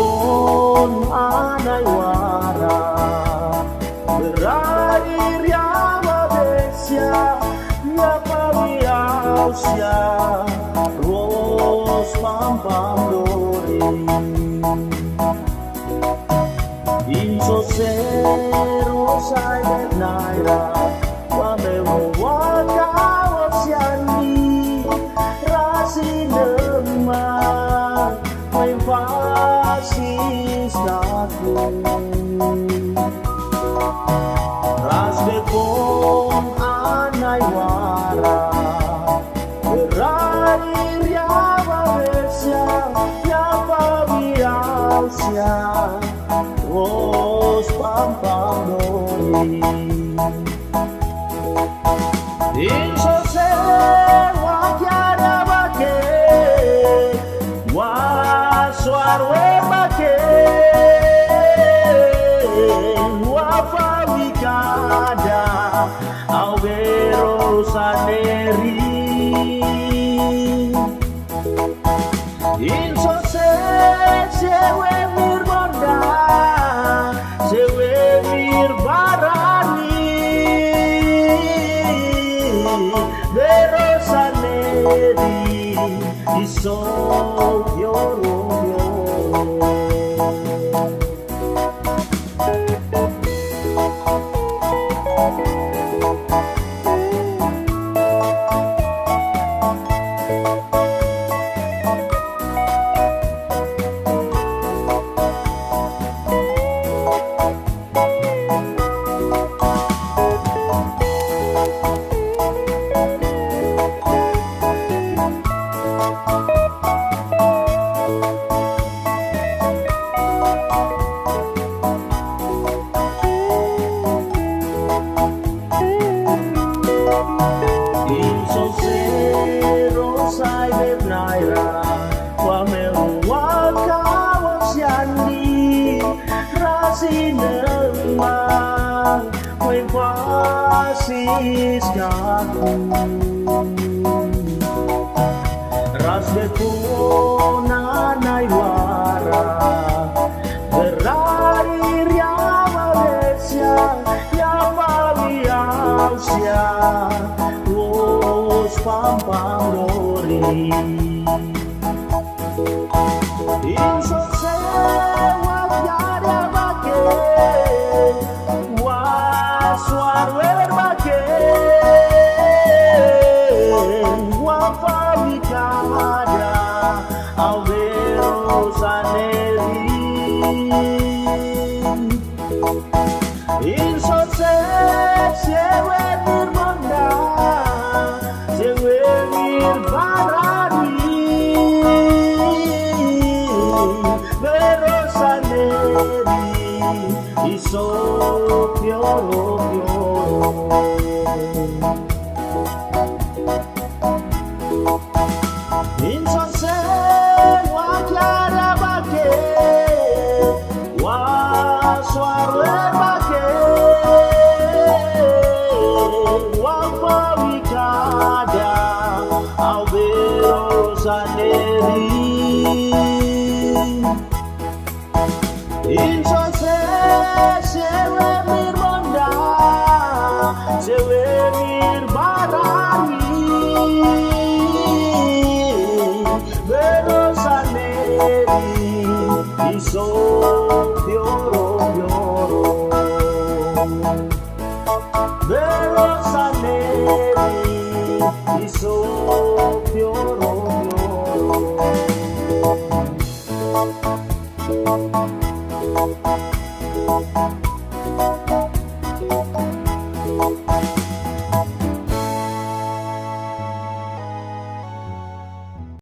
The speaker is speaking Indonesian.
pohon anai wara berair ya Malaysia ya pawiausia ros pampam dori inso sero sai naira wa me waka wasiani rasi nemah main fasis aku ras bepom anai wara berair ya Malaysia ya pawiausia ros pampang dori inso se wakiara bake wa suarwe bake wa fabricada au vero saneri inso se sewe mirbonda sewe mirbarani vero saneri iso yoro inso sero sai naira wa me waka wasiani rasi nemah main fasis aku ras beku nanai wara berair ya Malaysia ya pawiausia ros pampang dori inso sewa tiada bake wa suarwe bake wa fabricada au vero saneri inso sewe mirmonda sewe mirbarani vero saneri iso pioro inso sewa tiada bake wa suarwe bake wa fabricada au vero saneri inso sewe mirmonda sewe mirbarani vero saneri iso pioro vero saneri iso pioro pioro